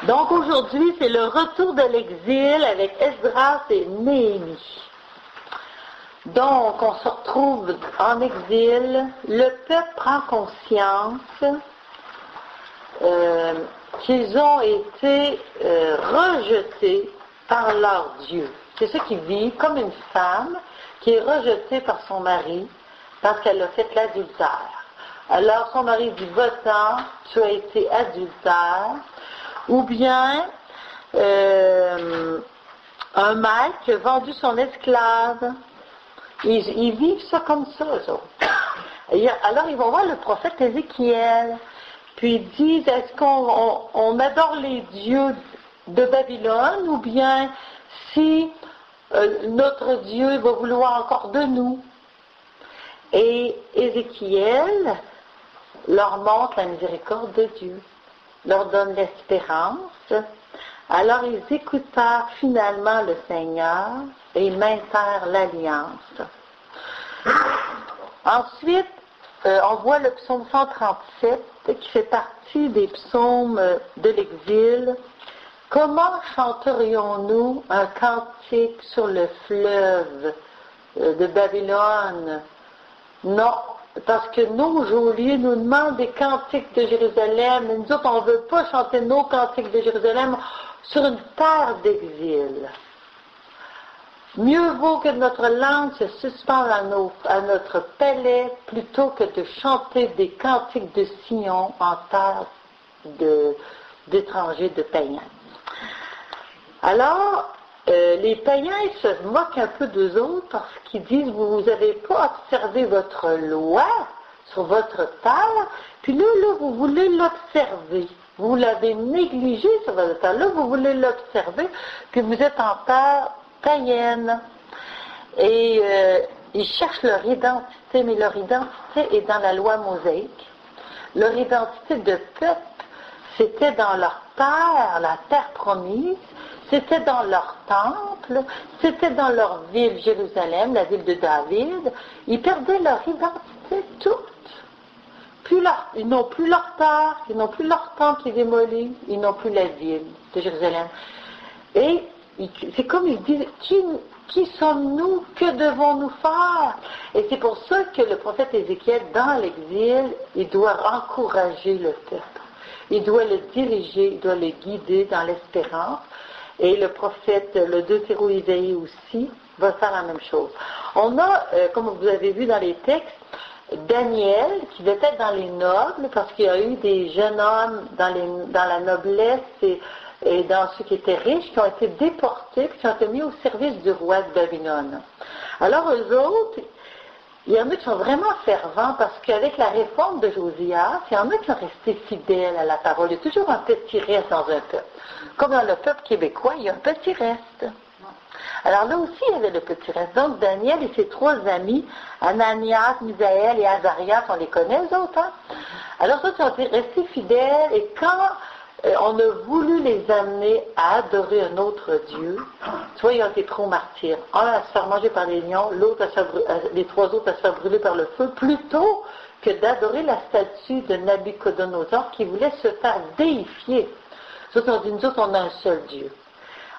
Donc aujourd'hui, c'est le retour de l'exil avec Esdras et Néhémie. Donc, on se retrouve en exil, le peuple prend conscience qu'ils ont été rejetés par leur Dieu. C'est ceux qui vivent comme une femme qui est rejetée par son mari parce qu'elle a fait l'adultère. Alors son mari dit, va-t'en, tu as été adultère, ou bien un maître qui a vendu son esclave. Ils vivent ça comme ça, eux autres. Alors ils vont voir le prophète Ézéchiel, puis ils disent, est-ce qu'on adore les dieux de Babylone, ou bien si notre Dieu va vouloir encore de nous? Et Ézéchiel leur montre la miséricorde de Dieu, leur donne l'espérance. Alors ils écoutèrent finalement le Seigneur et ils maintinrent l'alliance. Ensuite, on voit le psaume 137 qui fait partie des psaumes de l'exil. Comment chanterions-nous un cantique sur le fleuve de Babylone? Non, parce que nos geôliers nous demandent des cantiques de Jérusalem, et nous autres, on ne veut pas chanter nos cantiques de Jérusalem sur une terre d'exil. Mieux vaut que notre langue se suspende à notre palais plutôt que de chanter des cantiques de Sion en terre d'étrangers, de païens. Alors, les païens ils se moquent un peu d'eux autres parce qu'ils disent, vous n'avez pas observé votre loi sur votre terre, puis là, vous voulez l'observer. Vous l'avez négligé sur votre terre. Là, vous voulez l'observer, puis vous êtes en terre païenne. Et ils cherchent leur identité, mais leur identité est dans la loi mosaïque. Leur identité de peuple, c'était dans leur terre, la terre promise, c'était dans leur temple, c'était dans leur ville Jérusalem, la ville de David. Ils perdaient leur identité toute. Ils n'ont plus leur terre, ils n'ont plus leur temple qui est démoli, ils n'ont plus la ville de Jérusalem. Et c'est comme ils disent, qui sommes-nous? Que devons-nous faire? Et c'est pour ça que le prophète Ézéchiel, dans l'exil, il doit encourager le peuple. Il doit le diriger, il doit le guider dans l'espérance. Et le prophète, le Deutéro-Isaïe aussi, va faire la même chose. On a, comme vous avez vu dans les textes, Daniel, qui devait être dans les nobles, parce qu'il y a eu des jeunes hommes dans la noblesse et dans ceux qui étaient riches, qui ont été déportés, qui ont été mis au service du roi de Babylone. Alors eux autres, il y en a qui sont vraiment fervents, parce qu'avec la réforme de Josias, il y en a qui sont restés fidèles à la parole. Il y a toujours un petit reste dans un peuple. Comme dans le peuple québécois, il y a un petit reste. Alors là aussi, il y avait le petit reste. Donc Daniel et ses trois amis, Ananias, Misaël et Azarias, on les connaît, eux autres. Hein? Alors ça, ils ont été restés fidèles, et quand on a voulu les amener à adorer un autre Dieu, soit ils ont été trop martyrs. Un à se faire manger par les lions, l'autre les trois autres à se faire brûler par le feu, plutôt que d'adorer la statue de Nabucodonosor qui voulait se faire déifier. Nous autres, on dit, nous autres, on a un seul Dieu.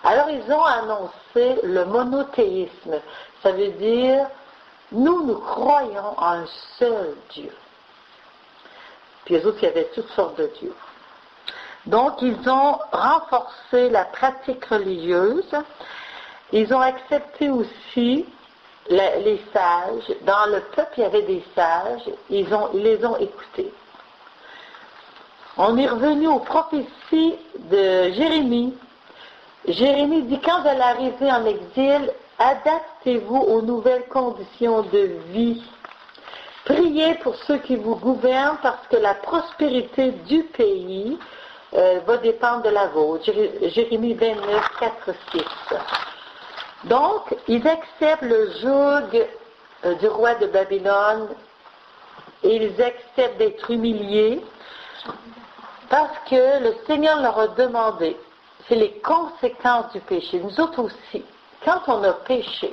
Alors ils ont annoncé le monothéisme. Ça veut dire, nous croyons en un seul Dieu. Puis les autres, il y avait toutes sortes de dieux. Donc, ils ont renforcé la pratique religieuse. Ils ont accepté aussi les sages. Dans le peuple, il y avait des sages. Ils les ont écoutés. On est revenu aux prophéties de Jérémie. Jérémie dit, quand vous allez arriver en exil, adaptez-vous aux nouvelles conditions de vie. Priez pour ceux qui vous gouvernent, parce que la prospérité du pays va dépendre de la vôtre. Jérémie 29, 4, 6. Donc, ils acceptent le joug du roi de Babylone et ils acceptent d'être humiliés parce que le Seigneur leur a demandé. C'est les conséquences du péché. Nous autres aussi, quand on a péché,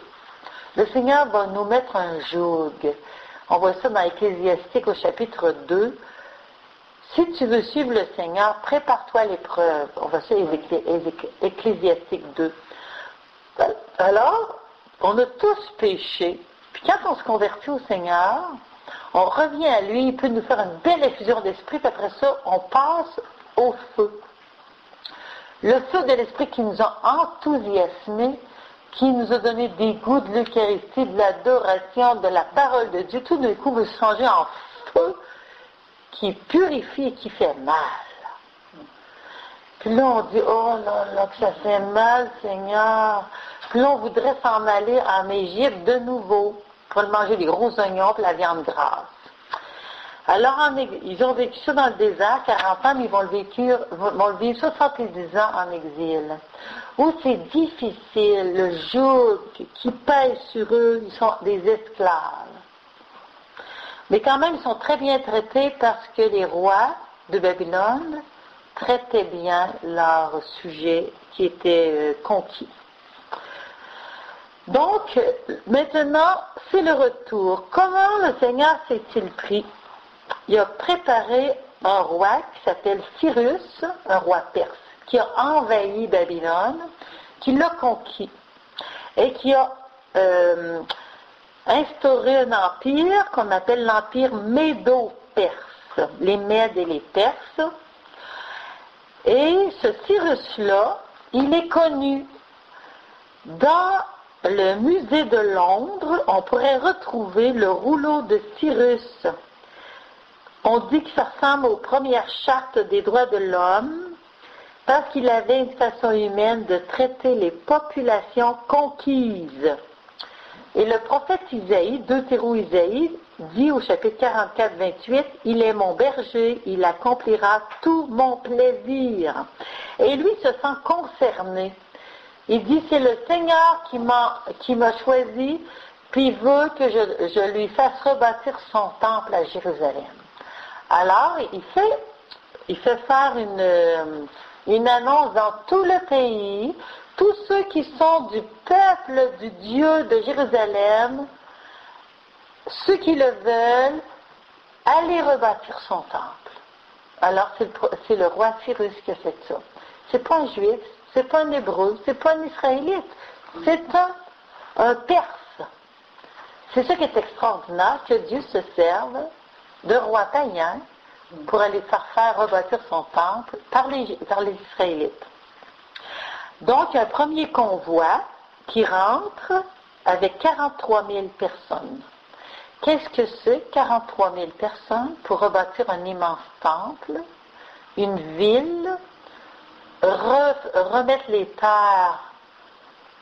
le Seigneur va nous mettre un joug. On voit ça dans Ecclésiastique au chapitre 2. si tu veux suivre le Seigneur, prépare-toi à l'épreuve. On va sur Ecclésiastique 2. Alors, on a tous péché. Puis quand on se convertit au Seigneur, on revient à lui, il peut nous faire une belle effusion d'esprit, puis après ça, on passe au feu. Le feu de l'esprit qui nous a enthousiasmés, qui nous a donné des goûts de l'Eucharistie, de l'adoration, de la parole de Dieu, tout d'un coup veut se changer en feu qui purifie et qui fait mal. Puis là, on dit, oh là, que ça fait mal, Seigneur. Puis là, on voudrait s'en aller en Égypte de nouveau pour manger des gros oignons et la viande grasse. Alors, ils ont vécu ça dans le désert, 40 ans, mais ils vont le vivre 70 ans en exil. Où c'est difficile, le joug qui pèse sur eux, ils sont des esclaves. Mais quand même, ils sont très bien traités parce que les rois de Babylone traitaient bien leurs sujets qui étaient conquis. Donc, maintenant, c'est le retour. Comment le Seigneur s'est-il pris? Il a préparé un roi qui s'appelle Cyrus, un roi perse, qui a envahi Babylone, qui l'a conquis et qui a instauré un empire qu'on appelle l'empire médo-perse, les Mèdes et les Perses. Et ce Cyrus-là, il est connu. Dans le musée de Londres, on pourrait retrouver le rouleau de Cyrus. On dit que ça ressemble aux premières chartes des droits de l'homme parce qu'il avait une façon humaine de traiter les populations conquises. Et le prophète Isaïe, Deutéro-Isaïe, dit au chapitre 44, 28, « Il est mon berger, il accomplira tout mon plaisir. » Et lui se sent concerné. Il dit, c'est le Seigneur qui m'a choisi, puis il veut que je lui fasse rebâtir son temple à Jérusalem. Alors, il fait faire une annonce dans tout le pays. Tous ceux qui sont du peuple du Dieu de Jérusalem, ceux qui le veulent, allez rebâtir son temple. Alors, c'est le roi Cyrus qui a fait ça. C'est pas un juif, c'est pas un hébreu, c'est pas un israélite, c'est un perse. C'est ça qui est extraordinaire, que Dieu se serve de rois païens pour aller faire rebâtir son temple par les Israélites. Donc, il y a un premier convoi qui rentre avec 43 000 personnes. Qu'est-ce que c'est, 43 000 personnes, pour rebâtir un immense temple, une ville, remettre les terres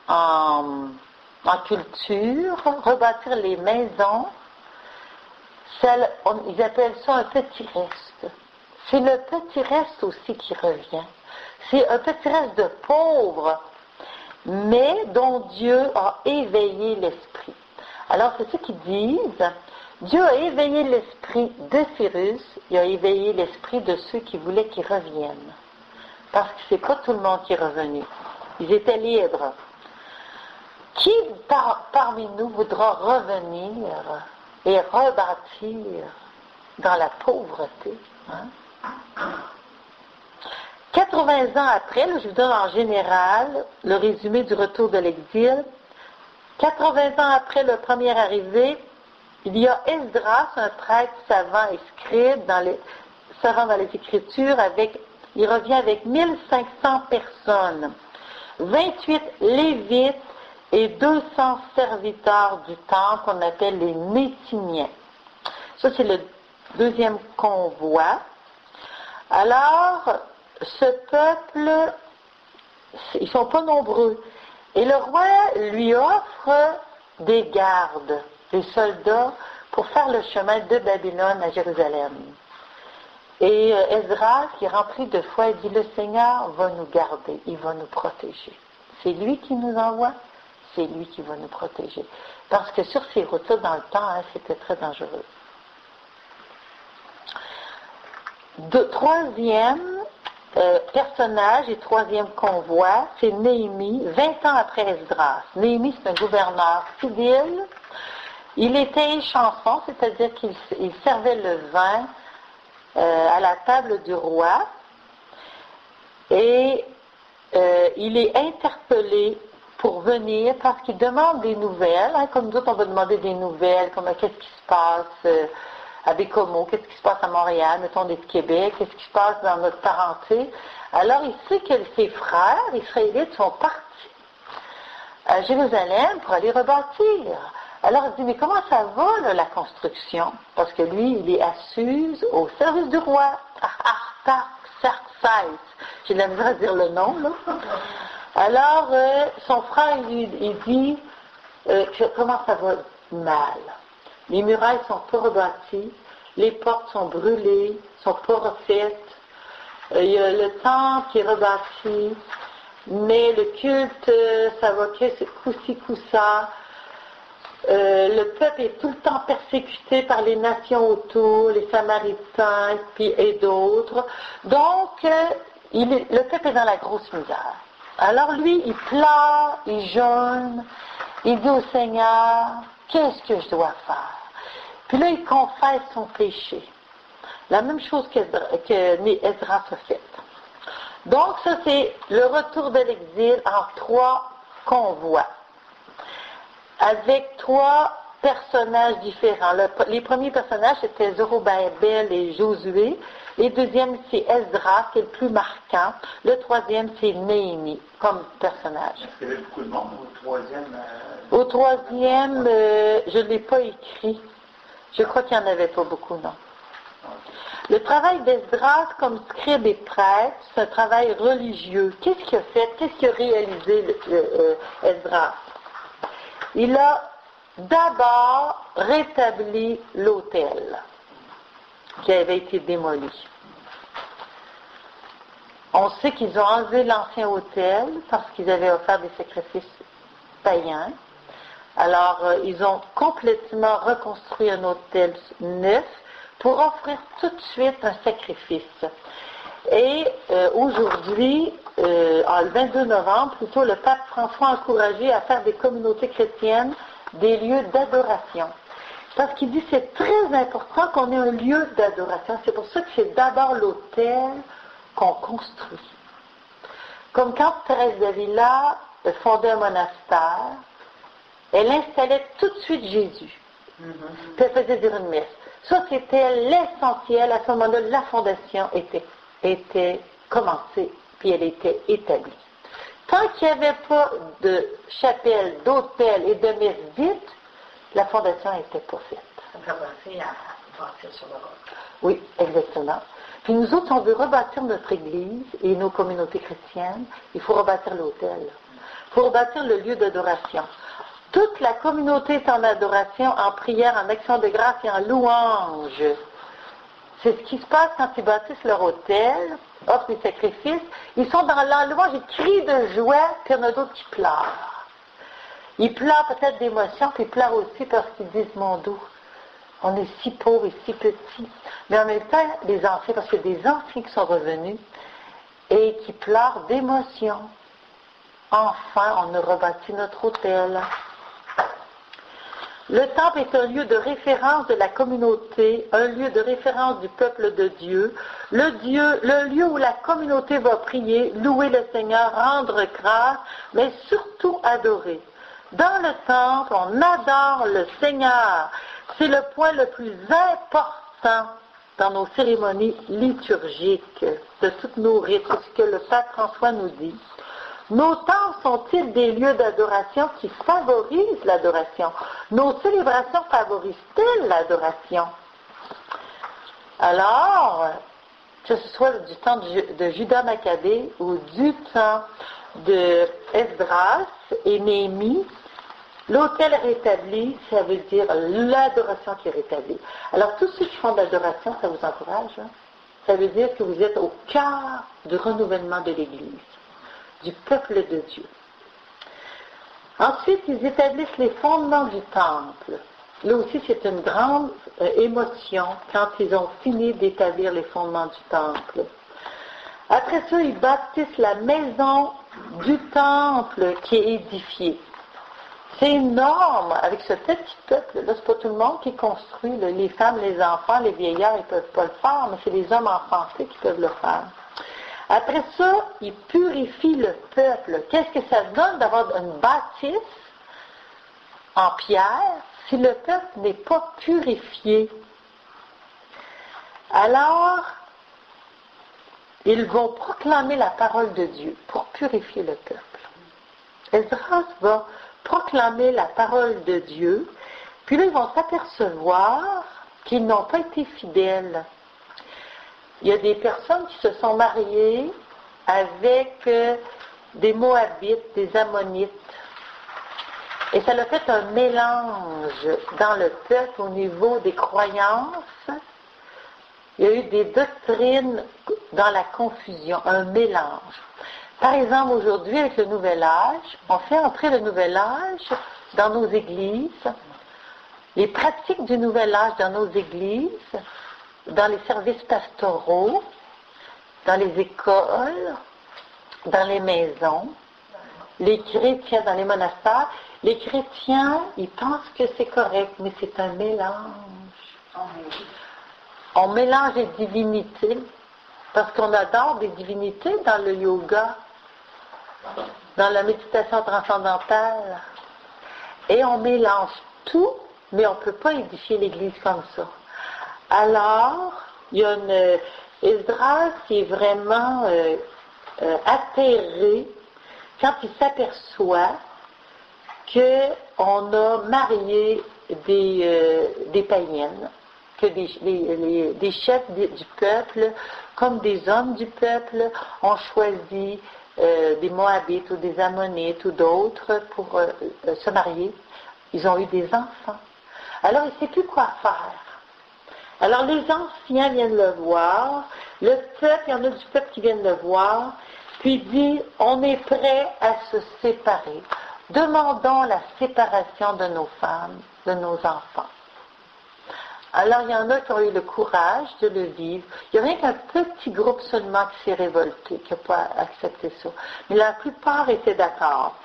en culture, rebâtir les maisons? Ils appellent ça un petit reste. C'est le petit reste aussi qui revient. C'est un petit reste de pauvres, mais dont Dieu a éveillé l'esprit. Alors, c'est ce qu'ils disent. Dieu a éveillé l'esprit de Cyrus, il a éveillé l'esprit de ceux qui voulaient qu'ils reviennent. Parce que c'est pas tout le monde qui est revenu. Ils étaient libres. Qui parmi nous voudra revenir et rebâtir dans la pauvreté? Hein? 80 ans après, là, je vous donne en général le résumé du retour de l'exil. 80 ans après le premier arrivé, il y a Esdras, un prêtre savant et scribe savant dans les Écritures, il revient avec 1500 personnes, 28 lévites et 200 serviteurs du temple qu'on appelle les Nétiniens. Ça, c'est le deuxième convoi. Alors, ce peuple, ils ne sont pas nombreux. Et le roi lui offre des gardes, des soldats, pour faire le chemin de Babylone à Jérusalem. Et Esdras, qui est rempli de foi, il dit, le Seigneur va nous garder, il va nous protéger. C'est lui qui nous envoie, c'est lui qui va nous protéger. Parce que sur ces routes-là, dans le temps, c'était très dangereux. Troisième personnage et troisième convoi, c'est Néhémie, 20 ans après Esdras. Néhémie, c'est un gouverneur fidèle. Il était chanson, c'est-à-dire qu'il servait le vin à la table du roi et il est interpellé pour venir parce qu'il demande des nouvelles, hein, comme nous autres on va demander des nouvelles, comme qu'est-ce qui se passe à Bécomo, qu'est-ce qui se passe à Montréal, mettons des Québec, qu'est-ce qui se passe dans notre parenté. Alors il sait que ses frères israélites sont partis à Jérusalem pour aller rebâtir. Alors il dit, mais comment ça va là, la construction? Parce que lui, il est à Suse, au service du roi, Artaxerxès. J'ai de la misère à dire le nom, là. Alors, son frère, il dit, comment ça va mal? Les murailles sont pas rebâties, les portes sont brûlées, sont pas refaites, il y a le temple qui est rebâti, mais le culte, ça va que coup-ci, coup-ça. Le peuple est tout le temps persécuté par les nations autour, les Samaritains et d'autres. Donc, le peuple est dans la grosse misère. Alors lui, il pleure, il jeûne, il dit au Seigneur, qu'est-ce que je dois faire? Puis là, il confesse son péché. La même chose qu'Esdras a fait. Donc, ça, c'est le retour de l'exil en 3 convois, avec 3 personnages différents. Les premiers personnages, c'était Zorobabel et Josué. Le deuxième, c'est Esdras, qui est le plus marquant. Le troisième, c'est Néhémie, comme personnage. Est-ce qu'il y avait beaucoup de monde au troisième? Au troisième, je ne l'ai pas écrit. Je crois qu'il n'y en avait pas beaucoup, non. Le travail d'Esdras comme scribe et prêtre, c'est un travail religieux. Qu'est-ce qu'il a fait? Qu'est-ce qu'il a réalisé, Esdras? Il a d'abord rétabli l'autel qui avait été démoli. On sait qu'ils ont enlevé l'ancien autel parce qu'ils avaient offert des sacrifices païens. Alors, ils ont complètement reconstruit un autel neuf pour offrir tout de suite un sacrifice. Et aujourd'hui, le 22 novembre, plutôt, le pape François a encouragé à faire des communautés chrétiennes des lieux d'adoration. Parce qu'il dit que c'est très important qu'on ait un lieu d'adoration. C'est pour ça que c'est d'abord l'autel qu'on construit. Comme quand Thérèse d'Avila fondait un monastère, elle installait tout de suite Jésus. Puis elle faisait dire une messe. Ça, c'était l'essentiel. À ce moment-là, la fondation était commencée, puis elle était établie. Tant qu'il n'y avait pas de chapelle, d'autel et de messe dite, la fondation n'était pas faite. On peut penser à bâtir sur le roc. Oui, exactement. Puis nous autres, on veut rebâtir notre Église et nos communautés chrétiennes, il faut rebâtir l'autel. Il faut rebâtir le lieu d'adoration. Toute la communauté est en adoration, en prière, en action de grâce et en louange. C'est ce qui se passe quand ils bâtissent leur autel, offrent des sacrifices. Ils sont dans la louange, ils crient de joie, puis il y en a d'autres qui pleurent. Ils pleurent peut-être d'émotion, puis ils pleurent aussi parce qu'ils disent, mon Dieu, on est si pauvres et si petits. Mais en même temps, les anciens, parce qu'il y a des anciens qui sont revenus et qui pleurent d'émotion. Enfin, on a rebâti notre autel. Le temple est un lieu de référence de la communauté, un lieu de référence du peuple de Dieu, le lieu où la communauté va prier, louer le Seigneur, rendre grâce, mais surtout adorer. Dans le temple, on adore le Seigneur. C'est le point le plus important dans nos cérémonies liturgiques, de toutes nos rites, c'est ce que le pape François nous dit. Nos temples sont-ils des lieux d'adoration qui favorisent l'adoration? Nos célébrations favorisent-elles l'adoration? Alors, que ce soit du temps de Judas Maccabée ou du temps de Esdras et Néhémie, l'autel rétabli, ça veut dire l'adoration qui est rétablie. Alors, tous ceux qui font de l'adoration, ça vous encourage, hein? Ça veut dire que vous êtes au cœur du renouvellement de l'Église, du peuple de Dieu. Ensuite, ils établissent les fondements du temple. Là aussi, c'est une grande émotion quand ils ont fini d'établir les fondements du temple. Après ça, ils bâtissent la maison du temple qui est édifiée. C'est énorme avec ce petit peuple. Là, c'est pas tout le monde qui construit. Là. Les femmes, les enfants, les vieillards, ils ne peuvent pas le faire, mais c'est les hommes enfantés qui peuvent le faire. Après ça, ils purifient le peuple. Qu'est-ce que ça donne d'avoir une bâtisse en pierre si le peuple n'est pas purifié? Alors, ils vont proclamer la parole de Dieu pour purifier le peuple. Esdras va proclamer la parole de Dieu, puis là, ils vont s'apercevoir qu'ils n'ont pas été fidèles. Il y a des personnes qui se sont mariées avec des Moabites, des Ammonites. Et ça a fait un mélange dans le peuple au niveau des croyances. Il y a eu des doctrines dans la confusion, un mélange. Par exemple, aujourd'hui, avec le Nouvel Âge, on fait entrer le Nouvel Âge dans nos églises, les pratiques du Nouvel Âge dans nos églises, dans les services pastoraux, dans les écoles, dans les maisons, les chrétiens dans les monastères. Les chrétiens, ils pensent que c'est correct, mais c'est un mélange. On mélange les divinités, parce qu'on adore des divinités dans le yoga, dans la méditation transcendantale. Et on mélange tout, mais on ne peut pas édifier l'Église comme ça. Alors, il y a Esdras qui est vraiment atterré quand il s'aperçoit qu'on a marié des païennes, que des chefs du peuple, comme des hommes du peuple, ont choisi des Moabites ou des Ammonites ou d'autres pour se marier. Ils ont eu des enfants. Alors, il ne sait plus quoi faire. Alors, les anciens viennent le voir, le peuple, il y en a du peuple qui viennent le voir, puis il dit, on est prêt à se séparer. Demandons la séparation de nos femmes, de nos enfants. Alors, il y en a qui ont eu le courage de le vivre. Il n'y a rien qu'un petit groupe seulement qui s'est révolté, qui n'a pas accepté ça. Mais la plupart étaient d'accord.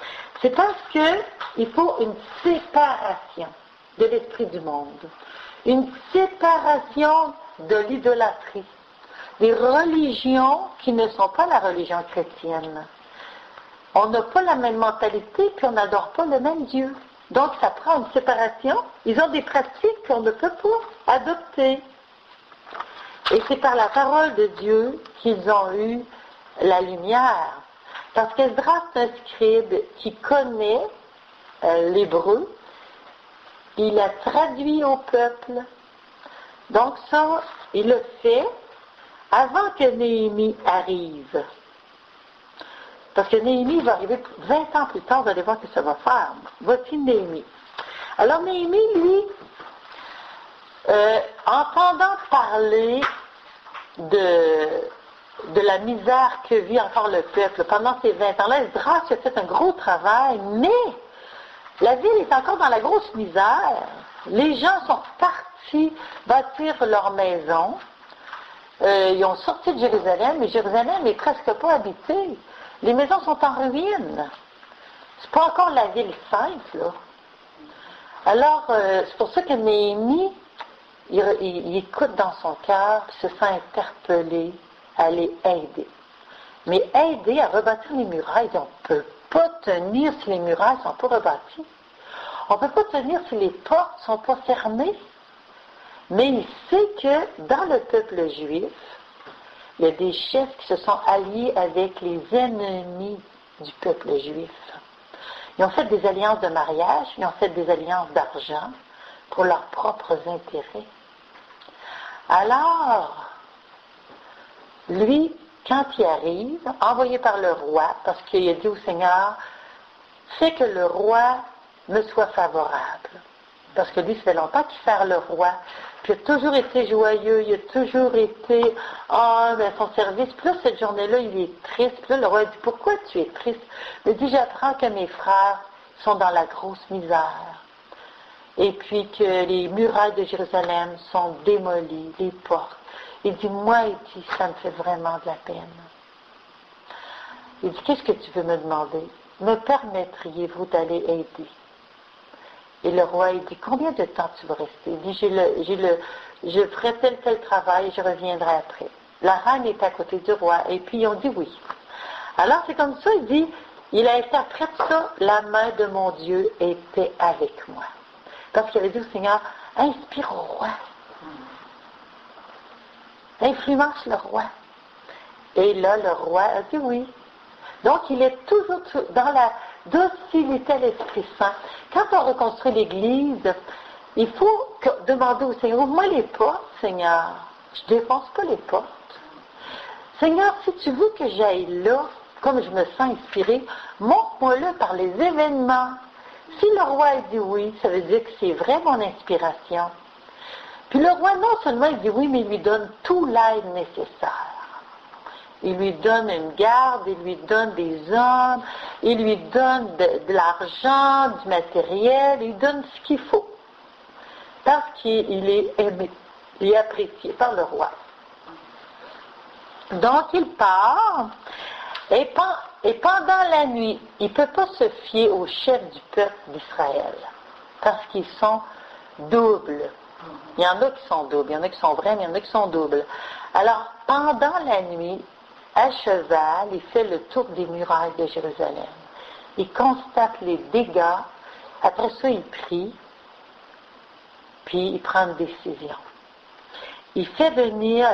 C'est parce qu'il faut une séparation de l'esprit du monde. Une séparation de l'idolâtrie. Des religions qui ne sont pas la religion chrétienne. On n'a pas la même mentalité, puis on n'adore pas le même Dieu. Donc, ça prend une séparation. Ils ont des pratiques qu'on ne peut pas adopter. Et c'est par la parole de Dieu qu'ils ont eu la lumière. Parce qu'Esdras, c'est un scribe qui connaît l'hébreu. Il a traduit au peuple. Donc ça, il le fait avant que Néhémie arrive. Parce que Néhémie va arriver 20 ans plus tard, vous allez voir que ça va faire. Voici Néhémie. Alors Néhémie, lui, entendant parler de la misère que vit encore le peuple pendant ces 20 ans-là, Esdras a fait un gros travail, mais la ville est encore dans la grosse misère. Les gens sont partis bâtir leur maison. Ils ont sorti de Jérusalem, mais Jérusalem n'est presque pas habitée. Les maisons sont en ruine. C'est pas encore la ville sainte, là. Alors, c'est pour ça que Néhémie, il écoute dans son cœur, puis se sent interpellé à les aider. Mais aider à rebâtir les murailles, on ne peut pas tenir si les murailles ne sont pas rebâties. On ne peut pas tenir si les portes ne sont pas fermées. Mais il sait que dans le peuple juif, il y a des chefs qui se sont alliés avec les ennemis du peuple juif. Ils ont fait des alliances de mariage, ils ont fait des alliances d'argent pour leurs propres intérêts. Alors, lui, quand il arrive, envoyé par le roi, parce qu'il a dit au Seigneur, fais que le roi me soit favorable. Parce que lui, ça fait longtemps qu'il sert le roi. Puis il a toujours été joyeux, il a toujours été mais son service. Puis là, cette journée-là, il est triste. Puis là, le roi dit, pourquoi tu es triste? Il dit, j'apprends que mes frères sont dans la grosse misère. Et puis que les murailles de Jérusalem sont démolies, les portes. Il dit, moi, il dit, ça me fait vraiment de la peine. Il dit, qu'est-ce que tu veux me demander? Me permettriez-vous d'aller aider Et le roi, il dit, combien de temps tu vas rester? Il dit, je ferai tel travail et je reviendrai après. La reine est à côté du roi, et puis ils ont dit oui. Alors c'est comme ça, il dit, il a été après ça, la main de mon Dieu était avec moi. Parce qu'il avait dit au Seigneur, inspire au roi. Influence le roi. Et là, le roi a dit oui. Donc, il est toujours dans la docilité à l'Esprit Saint. Quand on reconstruit l'Église, il faut demander au Seigneur, ouvre-moi les portes, Seigneur. Je ne défonce pas les portes. Seigneur, si tu veux que j'aille là, comme je me sens inspirée, montre-moi-le par les événements. Si le roi a dit oui, ça veut dire que c'est vrai mon inspiration. Puis le roi, non seulement il dit oui, mais il lui donne tout l'aide nécessaire. Il lui donne une garde, il lui donne des hommes, il lui donne de l'argent, du matériel, il lui donne ce qu'il faut. Parce qu'il est aimé, il est apprécié par le roi. Donc il part, et pendant la nuit, il ne peut pas se fier aux chefs du peuple d'Israël, parce qu'ils sont doubles. Il y en a qui sont doubles, il y en a qui sont vrais, mais il y en a qui sont doubles. Alors, pendant la nuit, à cheval, il fait le tour des murailles de Jérusalem. Il constate les dégâts. Après ça, il prie, puis il prend une décision. Il fait venir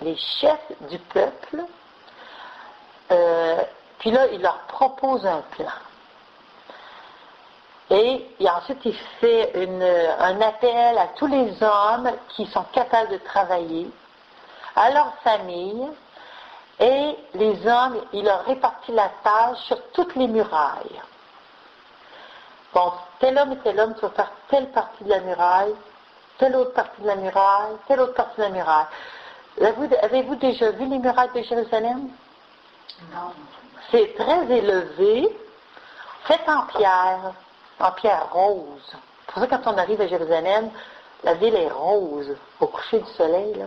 les chefs du peuple, puis là, il leur propose un plan. Et ensuite, il fait un appel à tous les hommes qui sont capables de travailler, à leur famille, et les hommes, il leur répartit la tâche sur toutes les murailles. Bon, tel homme et tel homme, tu vas faire telle partie de la muraille, telle autre partie de la muraille, telle autre partie de la muraille. Avez-vous déjà vu les murailles de Jérusalem? Non. C'est très élevé, fait en pierre rose. C'est pour ça que quand on arrive à Jérusalem, la ville est rose, au coucher du soleil, là.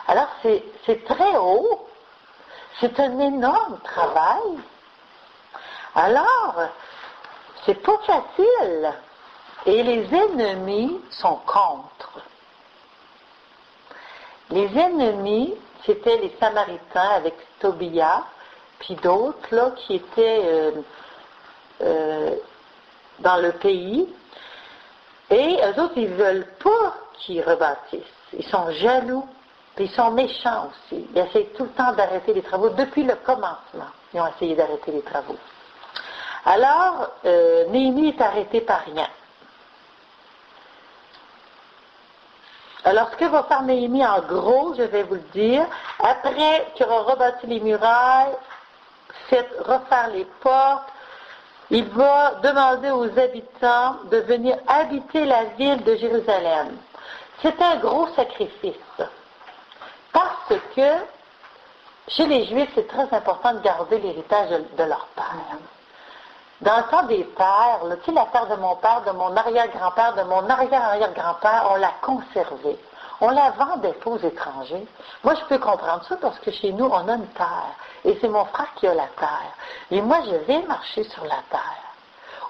Alors, c'est très haut. C'est un énorme travail. Alors, c'est pas facile. Et les ennemis sont contre. Les ennemis, c'était les Samaritains avec Tobia, puis d'autres là qui étaient dans le pays. Et eux autres, ils veulent pas qu'ils rebâtissent. Ils sont jaloux. Puis ils sont méchants aussi. Ils essayent tout le temps d'arrêter les travaux. Depuis le commencement, ils ont essayé d'arrêter les travaux. Alors, Néhémie est arrêté par rien. Alors, ce que va faire Néhémie, en gros, je vais vous le dire, après qu'il aura rebâti les murailles, fait refaire les portes, il va demander aux habitants de venir habiter la ville de Jérusalem. C'est un gros sacrifice. Parce que chez les Juifs, c'est très important de garder l'héritage de leur père. Dans le temps des pères, tu sais, la terre de mon père, de mon arrière-grand-père, de mon arrière-arrière-grand-père, on l'a conservée. On la vendait pas aux étrangers. Moi, je peux comprendre ça parce que chez nous, on a une terre. Et c'est mon frère qui a la terre. Et moi, je vais marcher sur la terre.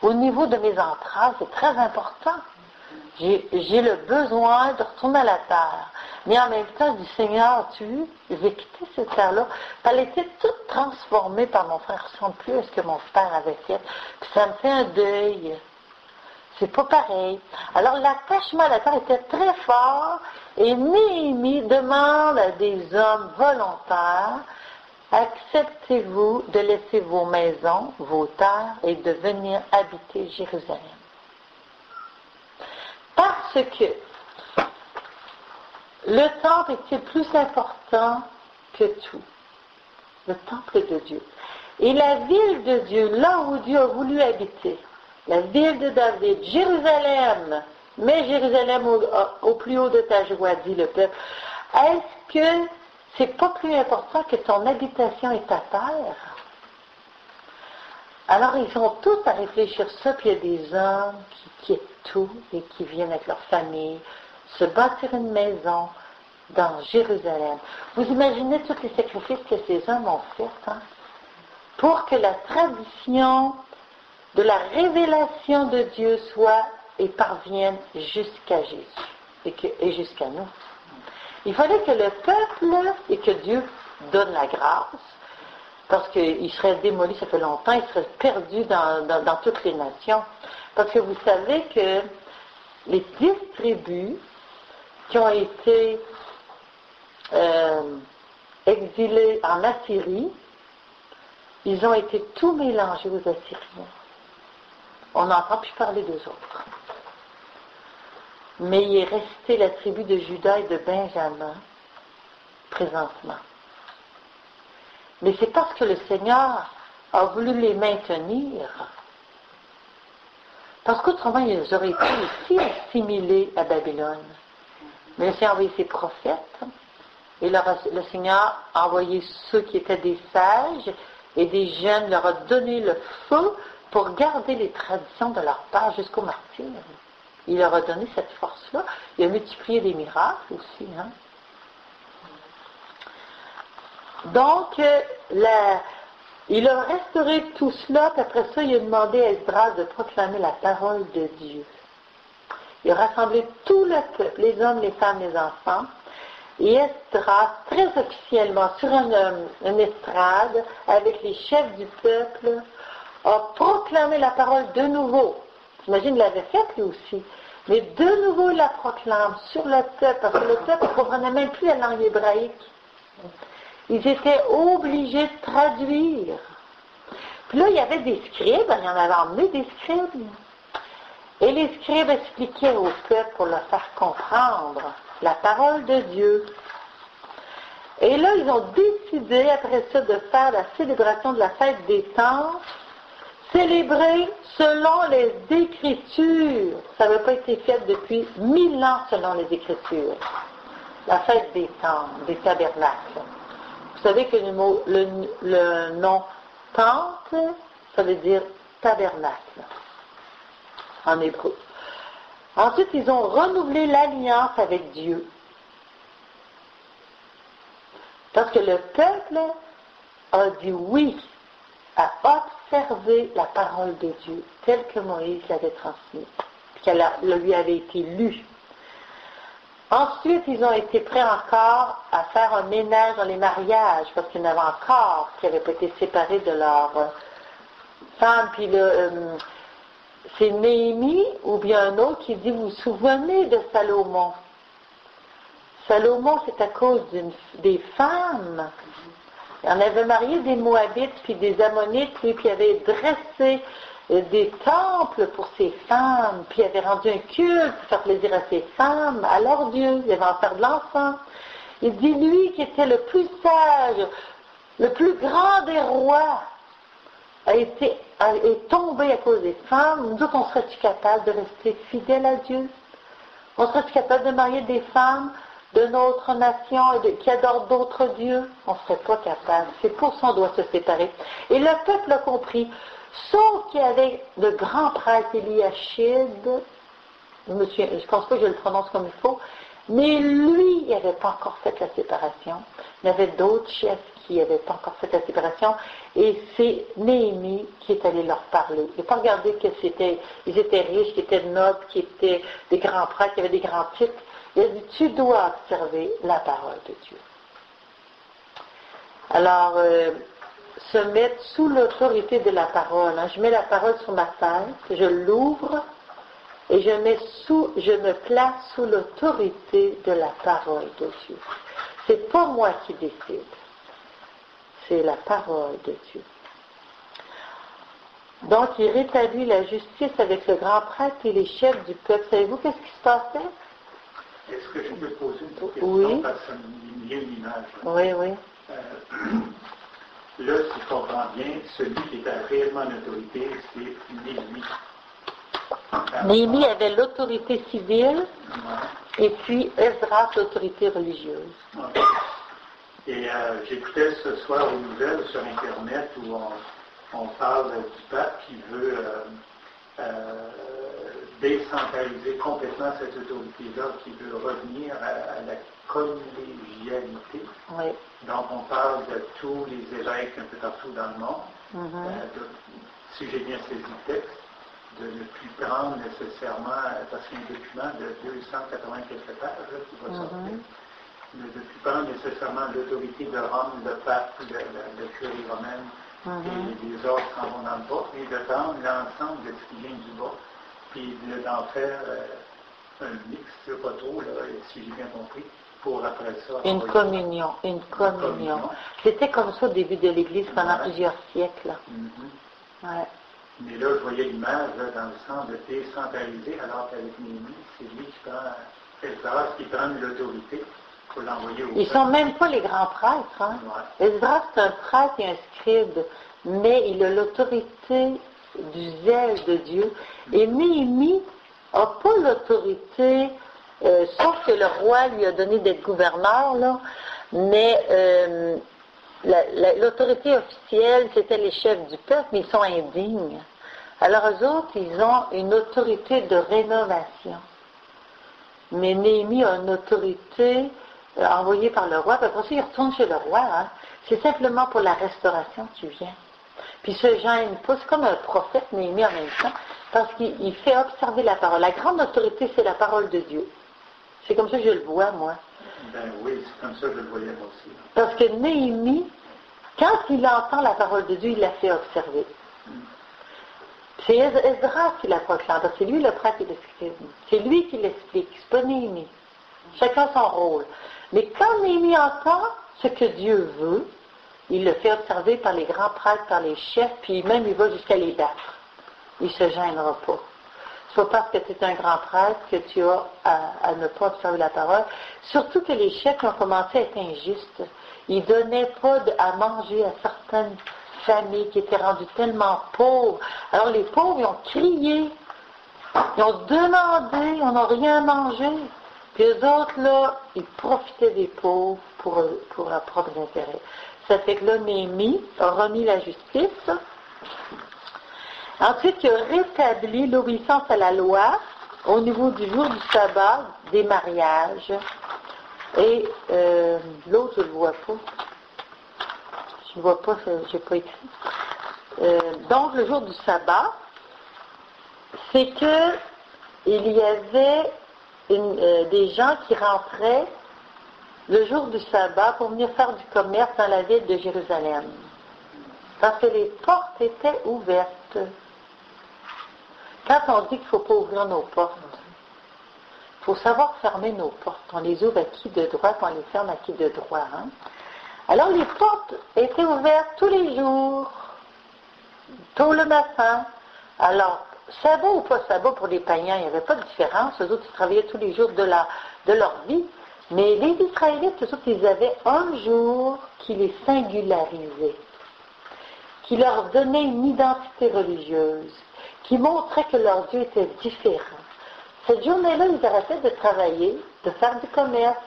Au niveau de mes entrailles, c'est très important. J'ai le besoin de retourner à la terre. Mais en même temps, je dis, Seigneur, tu veux, je vais quitter cette terre-là. Elle était toute transformée par mon frère. Ça ne ressemble plus à ce que mon père avait fait. Puis ça me fait un deuil. C'est pas pareil. Alors l'attachement à la terre était très fort. Et Néhémie demande à des hommes volontaires, acceptez-vous de laisser vos maisons, vos terres et de venir habiter Jérusalem. Parce que le temple était plus important que tout. Le temple de Dieu. Et la ville de Dieu, là où Dieu a voulu habiter, la ville de David, Jérusalem, mais Jérusalem au plus haut de ta joie, dit le peuple, est-ce que c'est pas plus important que ton habitation est à terre? Alors, ils sont tous à réfléchir ça, puis il y a des hommes qui quittent tout et qui viennent avec leur famille se bâtir une maison dans Jérusalem. Vous imaginez tous les sacrifices que ces hommes ont fait, hein? Pour que la tradition de la révélation de Dieu soit et parvienne jusqu'à Jésus et jusqu'à nous. Il fallait que le peuple et que Dieu donne la grâce, parce qu'il serait démoli, ça fait longtemps, il serait perdu dans toutes les nations. Parce que vous savez que les 10 tribus qui ont été exilées en Assyrie, ils ont été tous mélangés aux Assyriens. On n'entend plus parler d'eux autres. Mais il est resté la tribu de Juda et de Benjamin présentement. Mais c'est parce que le Seigneur a voulu les maintenir. Parce qu'autrement, ils auraient été aussi assimilés à Babylone. Mais le Seigneur a envoyé ses prophètes, et le Seigneur a envoyé ceux qui étaient des sages et des jeunes, leur a donné le feu pour garder les traditions de leur père jusqu'au martyre. Il leur a donné cette force-là. Il a multiplié des miracles aussi. Hein? Donc, il a restauré tout cela, puis après ça, il a demandé à Esdras de proclamer la parole de Dieu. Il a rassemblé tout le peuple, les hommes, les femmes, les enfants, et Esdras, très officiellement, sur une estrade, avec les chefs du peuple, a proclamé la parole de nouveau. J'imagine qu'il l'avait fait lui aussi. Mais de nouveau, il la proclame sur le peuple, parce que le peuple ne comprenait même plus la langue hébraïque. Ils étaient obligés de traduire. Puis là, il y avait des scribes, il y en avait emmené des scribes. Et les scribes expliquaient au peuple pour leur faire comprendre la parole de Dieu. Et là, ils ont décidé, après ça, de faire la célébration de la fête des temps, célébrée selon les Écritures. Ça n'avait pas été fait depuis 1000 ans selon les Écritures. La fête des temps, des tabernacles. Vous savez que le nom tente, ça veut dire tabernacle en hébreu. Ensuite, ils ont renouvelé l'alliance avec Dieu. Parce que le peuple a dit oui à observer la parole de Dieu telle que Moïse l'avait transmise, qu'elle lui avait été lue. Ensuite, ils ont été prêts encore à faire un ménage dans les mariages, parce qu'il y en avait encore qui n'avaient pas été séparés de leur femme. Puis c'est Néhémie ou bien un autre qui dit, vous vous souvenez de Salomon? Salomon, c'est à cause des femmes. Il en avait marié des Moabites puis des Ammonites, lui, puis il avait dressé des temples pour ses femmes, puis il avait rendu un culte pour faire plaisir à ses femmes, à leur Dieu, il avait en faire de l'enfant. Il dit, lui qui était le plus sage, le plus grand des rois, est tombé à cause des femmes. Nous autres, on serait-tu capable de rester fidèles à Dieu? On serait-tu capable de marier des femmes de notre nation qui adorent d'autres dieux? On ne serait pas capable. C'est pour ça qu'on doit se séparer. Et le peuple a compris. Sauf qu'il y avait le grand prêtre Eliashib, je ne pense pas que je le prononce comme il faut, mais lui, il n'avait pas encore fait la séparation. Il y avait d'autres chefs qui n'avaient pas encore fait la séparation, et c'est Néhémie qui est allé leur parler. Il n'a pas regardé qu'ils étaient riches, qu'ils étaient nobles, qu'ils étaient des grands prêtres, qu'ils avaient des grands titres. Il a dit, tu dois observer la parole de Dieu. Alors, se mettre sous l'autorité de la parole. Hein. Je mets la parole sur ma tête, je l'ouvre et je me place sous l'autorité de la parole de Dieu. C'est pas moi qui décide, c'est la parole de Dieu. Donc, il rétablit la justice avec le grand prêtre et les chefs du peuple. Savez-vous qu'est-ce qui se passait? Est-ce que je peux poser une question? Oui. Parce que ça me vient une image. Oui, oui. Là, si je comprends bien, celui qui a réellement l'autorité, c'est Néhémie. Néhémie avait l'autorité civile, et puis Esdras, l'autorité religieuse. Ouais. Et j'écoutais ce soir une nouvelle sur Internet où on parle du pape qui veut décentraliser complètement cette autorité-là, qui veut revenir à la collégialité. Oui. Donc, on parle de tous les évêques un peu partout dans le monde. si j'ai bien saisi le texte, de ne plus prendre nécessairement, parce qu'il y a un document de 280 quelques pages là, qui va sortir, de ne plus prendre nécessairement l'autorité de Rome, le pape, le curie romaine, et les autres s'en vont dans le bas, et de prendre l'ensemble de ce qui vient du bas, puis d'en faire un mix, pas trop, là, si j'ai bien compris, pour après ça... Une communion. C'était comme ça au début de l'Église pendant plusieurs siècles. Ouais. Mais là, je voyais l'image dans le sens de décentraliser, alors qu'avec Néhémie, c'est lui qui prend, Esdras qui prend l'autorité pour l'envoyer au peuple. Ils ne sont même pas les grands prêtres. Hein? Ouais. Esdras, c'est un prêtre et un scribe, mais il a l'autorité du zèle de Dieu. Et Néhémie n'a pas l'autorité, sauf que le roi lui a donné d'être gouverneur, là, mais l'autorité officielle, c'était les chefs du peuple, mais ils sont indignes. Alors eux autres, ils ont une autorité de rénovation. Mais Néhémie a une autorité envoyée par le roi, puis après ça, il retourne chez le roi. Hein. C'est simplement pour la restauration qu'il vient. Puis il se gêne pas, c'est comme un prophète, Néhémie en même temps, parce qu'il fait observer la parole. La grande autorité, c'est la parole de Dieu. C'est comme ça que je le vois, moi. Ben oui, c'est comme ça que je le voyais moi aussi. Parce que Néhémie, quand il entend la parole de Dieu, il la fait observer. C'est Esdras qui la proclame, parce que c'est lui le prêtre et le scribe. C'est lui qui l'explique, c'est pas Néhémie. Chacun son rôle. Mais quand Néhémie entend ce que Dieu veut, il le fait observer par les grands prêtres, par les chefs, puis même il va jusqu'à les battre. Il ne se gênera pas. C'est pas parce que tu es un grand prêtre que tu as à ne pas observer la parole. Surtout que les chefs ont commencé à être injustes. Ils ne donnaient pas à manger à certaines familles qui étaient rendues tellement pauvres. Alors les pauvres, ils ont crié. Ils ont demandé, on n'a rien à manger. Puis eux autres, là, ils profitaient des pauvres pour leurs propres intérêts. Ça fait que là, Néhémie a remis la justice. Ensuite, il a rétabli l'obéissance à la loi au niveau du jour du sabbat, des mariages. Et l'autre, je ne le vois pas. Je ne vois pas, je n'ai pas écrit. Donc, le jour du sabbat, c'est que il y avait des gens qui rentraient le jour du sabbat pour venir faire du commerce dans la ville de Jérusalem. Parce que les portes étaient ouvertes. Quand on dit qu'il ne faut pas ouvrir nos portes, il faut savoir fermer nos portes. On les ouvre à qui de droit, puis on les ferme à qui de droit. Hein? Alors les portes étaient ouvertes tous les jours, tôt le matin. Alors, sabbat ou pas sabbat pour les païens, il n'y avait pas de différence. Eux autres, ils travaillaient tous les jours de leur vie. Mais les Israélites, eux autres, ils avaient un jour qui les singularisait, qui leur donnait une identité religieuse, qui montrait que leur Dieu était différent. Cette journée-là, ils arrêtaient de travailler, de faire du commerce,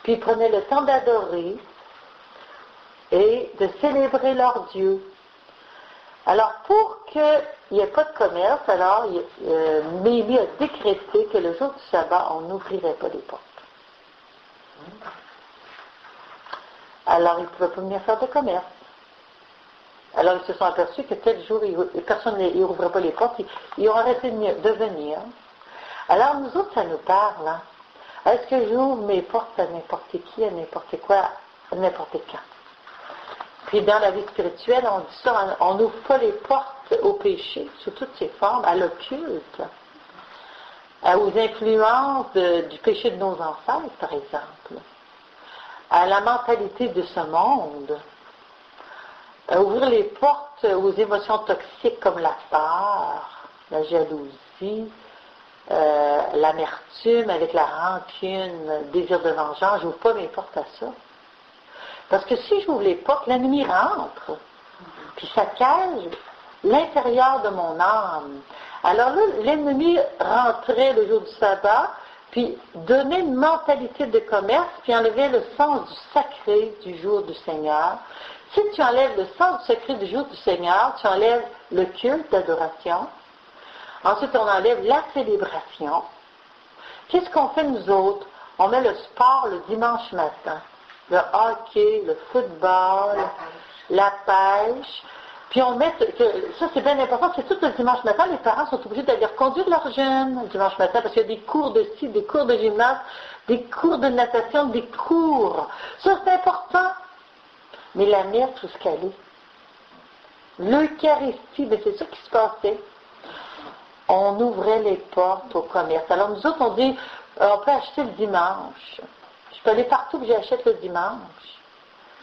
puis ils prenaient le temps d'adorer et de célébrer leur Dieu. Alors, pour qu'il n'y ait pas de commerce, alors Néhémie a décrété que le jour du sabbat, on n'ouvrirait pas les portes. Alors, ils ne pouvaient pas venir faire de commerce. Alors, ils se sont aperçus que tel jour, personne n'ouvrait pas les portes, ils ont arrêté de venir. Alors, nous autres, ça nous parle. Hein? Est-ce que j'ouvre mes portes à n'importe qui, à n'importe quoi, à n'importe quand? Puis, dans la vie spirituelle, on dit ça, on n'ouvre pas les portes au péché, sous toutes ses formes, à l'occulte, aux influences du péché de nos ancêtres, par exemple, à la mentalité de ce monde, à ouvrir les portes aux émotions toxiques comme la peur, la jalousie, l'amertume avec la rancune, le désir de vengeance. Je n'ouvre pas mes portes à ça. Parce que si j'ouvre les portes, l'ennemi rentre, puis ça cache l'intérieur de mon âme. Alors là, l'ennemi rentrait le jour du sabbat, puis donnait une mentalité de commerce, puis enlevait le sens du sacré du jour du Seigneur. Si tu enlèves le sens du sacré du jour du Seigneur, tu enlèves le culte d'adoration. Ensuite, on enlève la célébration. Qu'est-ce qu'on fait nous autres? On met le sport le dimanche matin. Le hockey, le football, la pêche. Puis on met, ça c'est bien important, c'est tout le dimanche matin, les parents sont obligés d'aller reconduire leurs jeunes le dimanche matin, parce qu'il y a des cours de ski, des cours de gymnase, des cours de natation, des cours. Ça c'est important. Mais la mère, tout ce qu'elle est. L'Eucharistie, mais c'est ça qui se passait. On ouvrait les portes au commerce. Alors nous autres, on dit, on peut acheter le dimanche. Je peux aller partout que j'achète le dimanche.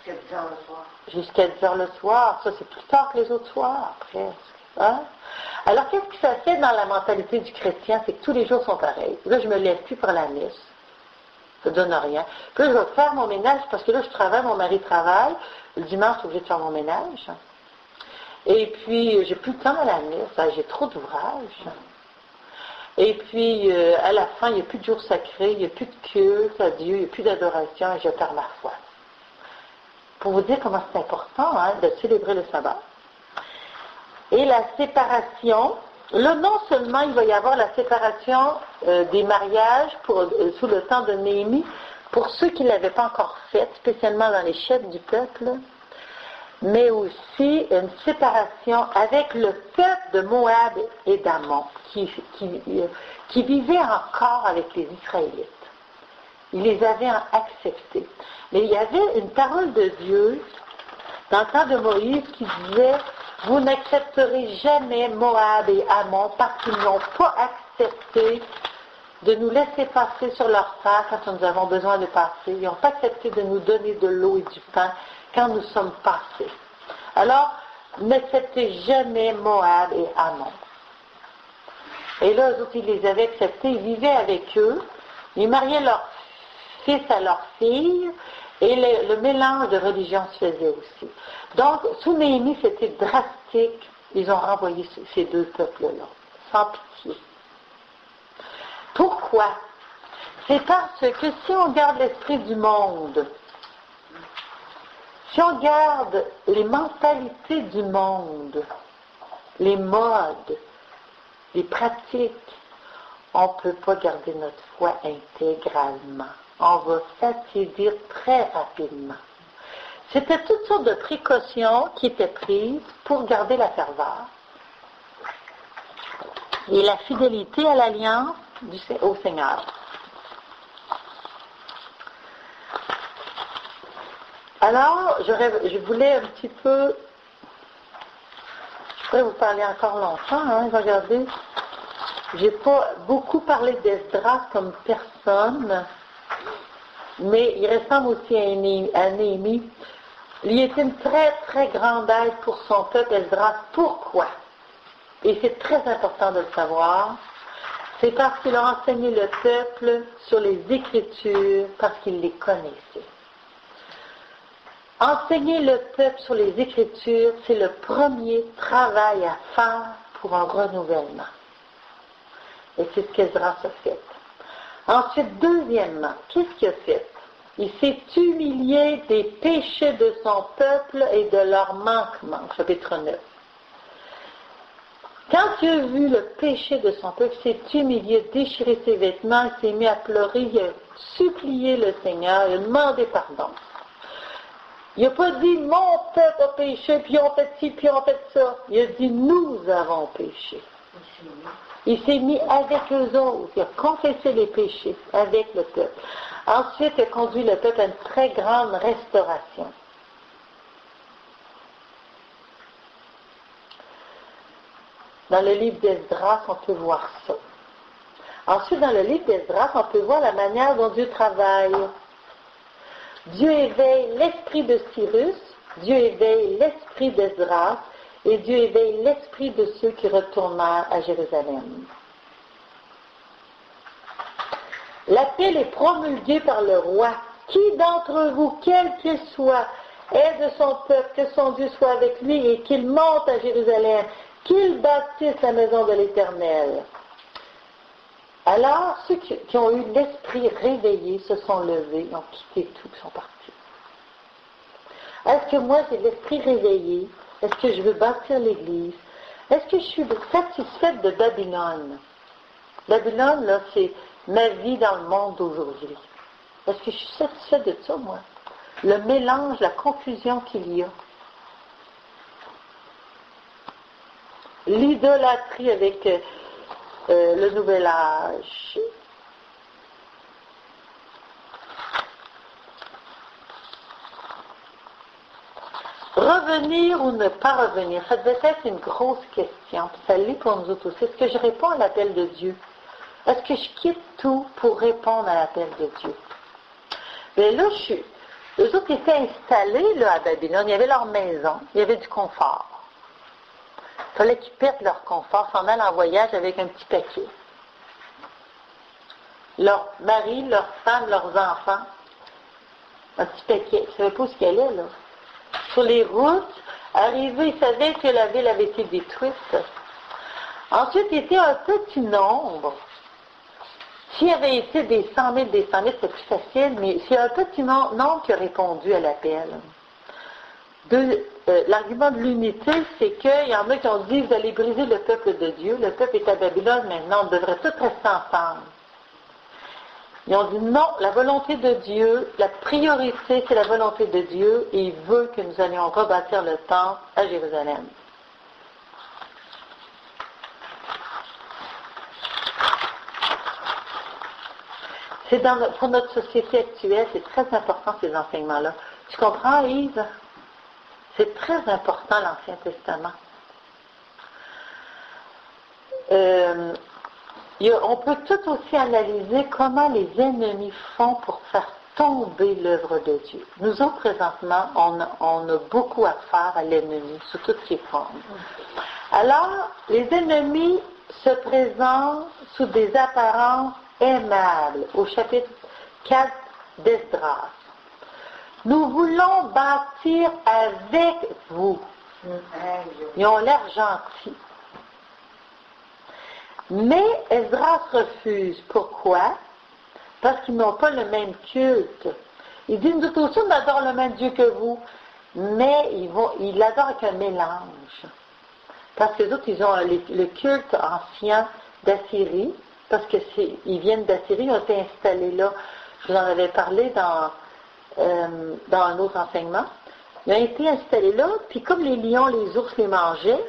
Jusqu'à 10 heures le soir. Jusqu'à 10 heures le soir. Ça, c'est plus tard que les autres soirs, presque. Hein? Alors, qu'est-ce que ça fait dans la mentalité du chrétien? C'est que tous les jours sont pareils. Là, je me lève plus pour la messe. Ça ne donne rien. Puis là, je vais faire mon ménage, parce que là, je travaille, mon mari travaille. Le dimanche, je suis obligée de faire mon ménage. Et puis, j'ai plus le temps à la messe. J'ai trop d'ouvrages. Et puis, à la fin, il n'y a plus de jour sacré, il n'y a plus de culte à Dieu, il n'y a plus d'adoration, et je perds ma foi. Pour vous dire comment c'est important de célébrer le sabbat. Et la séparation, là, non seulement il va y avoir la séparation des mariages sous le temps de Néhémie, pour ceux qui ne l'avaient pas encore faite, spécialement dans les chefs du peuple, mais aussi une séparation avec le peuple de Moab et d'Ammon, qui vivait encore avec les Israélites. Il les avait acceptés. Mais il y avait une parole de Dieu dans le temps de Moïse qui disait « Vous n'accepterez jamais Moab et Ammon parce qu'ils n'ont pas accepté de nous laisser passer sur leur terre quand nous avons besoin de passer. Ils n'ont pas accepté de nous donner de l'eau et du pain quand nous sommes passés. Alors, n'acceptez jamais Moab et Ammon. » Et là, eux autres, ils les avaient acceptés, ils vivaient avec eux, ils mariaient leur fils à leur fille, et le mélange de religion se faisait aussi. Donc, sous Néhémie, c'était drastique. Ils ont renvoyé ces deux peuples-là, sans pitié. Pourquoi? C'est parce que si on garde l'esprit du monde, si on garde les mentalités du monde, les modes, les pratiques, on ne peut pas garder notre foi intégralement. On va s'attirer très rapidement. C'était toutes sortes de précautions qui étaient prises pour garder la ferveur et la fidélité à l'alliance au Seigneur. Alors, je voulais un petit peu, je pourrais vous parler encore longtemps, regardez, j'ai pas beaucoup parlé d'Esdras comme personne, mais il ressemble aussi à Néhémie. Il était une très, très grande aide pour son peuple, Esdras. Pourquoi? Et c'est très important de le savoir. C'est parce qu'il a enseigné le peuple sur les Écritures, parce qu'il les connaissait. Enseigner le peuple sur les Écritures, c'est le premier travail à faire pour un renouvellement. Et c'est ce qu'Esdras a fait. Ensuite, deuxièmement, qu'est-ce qu'il a fait? Il s'est humilié des péchés de son peuple et de leurs manquements, chapitre 9. Quand il a vu le péché de son peuple, il s'est humilié, déchiré ses vêtements, il s'est mis à pleurer, il a supplié le Seigneur, il a demandé pardon. Il n'a pas dit « mon peuple a péché, puis on fait ci, puis on fait ça ». Il a dit « nous avons péché ». Il s'est mis avec eux autres, il a confessé les péchés avec le peuple. Ensuite, il a conduit le peuple à une très grande restauration. Dans le livre d'Esdras, on peut voir ça. Ensuite, dans le livre d'Esdras, on peut voir la manière dont Dieu travaille. Dieu éveille l'esprit de Cyrus, Dieu éveille l'esprit d'Esdras, et Dieu éveille l'esprit de ceux qui retournèrent à Jérusalem. L'appel est promulgué par le roi. Qui d'entre vous, quel qu'il soit, est de son peuple, que son Dieu soit avec lui et qu'il monte à Jérusalem, qu'il bâtisse la maison de l'Éternel. Alors, ceux qui ont eu l'esprit réveillé se sont levés, ont quitté tout et sont partis. Est-ce que moi j'ai l'esprit réveillé? Est-ce que je veux bâtir l'Église? Est-ce que je suis satisfaite de Babylone? Babylone, là, c'est ma vie dans le monde d'aujourd'hui. Est-ce que je suis satisfaite de ça, moi? Le mélange, la confusion qu'il y a. l'idolâtrie avec le nouvel âge. Revenir ou ne pas revenir, ça devait être une grosse question. Ça l'est pour nous autres aussi. Est-ce que je réponds à l'appel de Dieu? Est-ce que je quitte tout pour répondre à l'appel de Dieu? Mais là, eux autres étaient installés là, à Babylone. Il y avait leur maison, il y avait du confort. Il fallait qu'ils perdent leur confort, s'en aller en voyage avec un petit paquet. Leur mari, leurs femmes, leurs enfants, un petit paquet. Ils ne savaient pas où ce qu'elle est, là. Sur les routes, arrivés, ils savaient que la ville avait été détruite. Ensuite, il était un petit nombre. S'il y avait été des 100 000, c'était plus facile, mais s'il y a un petit nombre qui a répondu à l'appel. L'argument de l'unité, c'est qu'il y en a qui ont dit, vous allez briser le peuple de Dieu, le peuple est à Babylone maintenant, on devrait tous rester ensemble. Ils ont dit non, la volonté de Dieu, la priorité, c'est la volonté de Dieu, et il veut que nous allions rebâtir le temple à Jérusalem. Pour notre société actuelle, c'est très important ces enseignements-là. Tu comprends, Yves? C'est très important l'Ancien Testament. On peut tout aussi analyser comment les ennemis font pour faire tomber l'œuvre de Dieu. Nous autres, présentement, on a beaucoup à faire à l'ennemi, sous toutes ses formes. Alors, les ennemis se présentent sous des apparences aimables, au chapitre 4 d'Esdras. Nous voulons bâtir avec vous. Ils ont l'air gentils. Mais Esdras refuse. Pourquoi? Parce qu'ils n'ont pas le même culte. Ils disent, nous aussi, on adore le même Dieu que vous. Mais ils l'adorent avec un mélange. Parce que les autres, ils ont le culte ancien d'Assyrie, parce qu'ils viennent d'Assyrie, ils ont été installés là. Je vous en avais parlé dans un autre enseignement. Ils ont été installés là, puis comme les lions, les ours les mangeaient,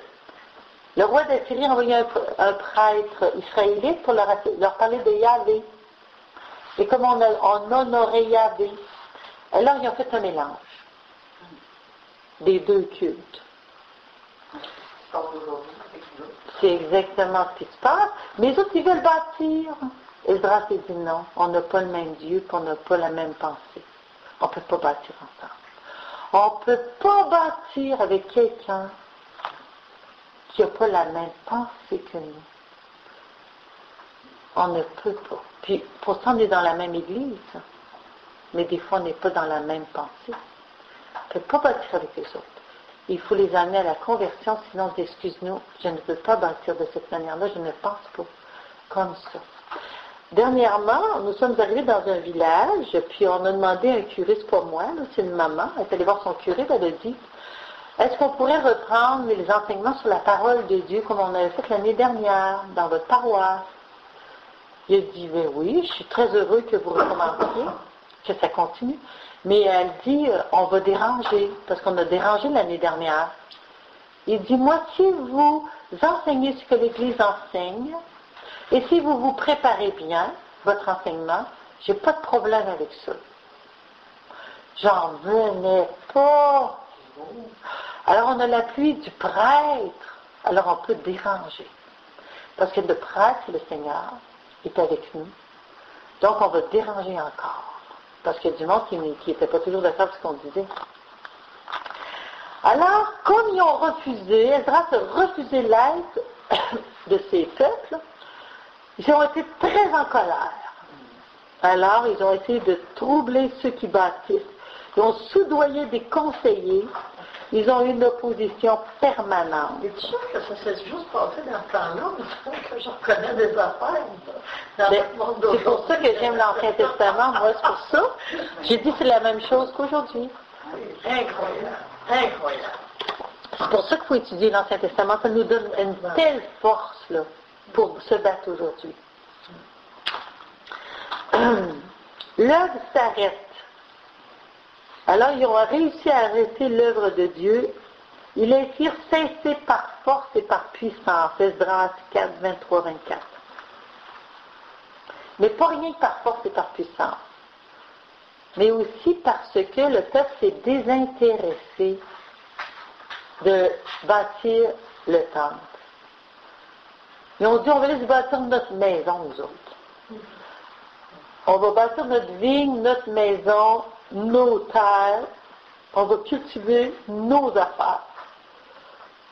le roi d'Assyrie a envoyé un prêtre israélite pour leur parler de Yahvé. Et comme on honorait Yahvé, alors ils ont fait un mélange des deux cultes. C'est exactement ce qui se passe. Mais les autres, ils veulent bâtir. Esdras dit non, on n'a pas le même Dieu, puis on n'a pas la même pensée. On ne peut pas bâtir ensemble. On ne peut pas bâtir avec quelqu'un qui n'a pas la même pensée que nous. On ne peut pas. Puis, pourtant, on est dans la même église, mais des fois, on n'est pas dans la même pensée. On ne peut pas bâtir avec les autres. Il faut les amener à la conversion, sinon, excuse-nous, je ne veux pas bâtir de cette manière-là, je ne pense pas comme ça. Dernièrement, nous sommes arrivés dans un village, puis on a demandé à un curé, c'est pas moi, c'est une maman, elle est allée voir son curé, elle a dit, est-ce qu'on pourrait reprendre les enseignements sur la parole de Dieu comme on avait fait l'année dernière, dans votre paroisse? Il a dit, ben oui, je suis très heureux que vous recommenciez, que ça continue. Mais elle dit, on va déranger, parce qu'on a dérangé l'année dernière. Il dit, moi, si vous enseignez ce que l'Église enseigne, et si vous vous préparez bien, votre enseignement, j'ai pas de problème avec ça. J'en venais pas. Alors, on a l'appui du prêtre, alors on peut déranger. Parce que le prêtre, le Seigneur, est avec nous. Donc, on va déranger encore. Parce qu'il y a du monde qui n'était pas toujours d'accord avec ce qu'on disait. Alors, comme ils ont refusé, Esdras a refusé l'aide de ces peuples, ils ont été très en colère. Alors, ils ont essayé de troubler ceux qui bâtissent. Ils ont soudoyé des conseillers. Ils ont eu une opposition permanente. Es-tu sûr que ça s'est juste passé dans ce temps-là? Que j'en connais des affaires dans le monde d'aujourd'hui. C'est pour ça que j'aime l'Ancien Testament. Moi, c'est pour ça. J'ai dit que c'est la même chose qu'aujourd'hui. Incroyable. Incroyable. C'est pour ça qu'il faut étudier l'Ancien Testament. Ça nous donne une telle force là, pour se battre aujourd'hui. L'œuvre s'arrête. Alors, ils ont réussi à arrêter l'œuvre de Dieu Ils les firent cesser par force et par puissance. Esdras 4, 23, 24. Mais pas rien que par force et par puissance, mais aussi parce que le peuple s'est désintéressé de bâtir le temple. Ils ont dit, on va laisser bâtir notre maison, nous autres. On va bâtir notre vigne, notre maison, nos terres, on va cultiver nos affaires.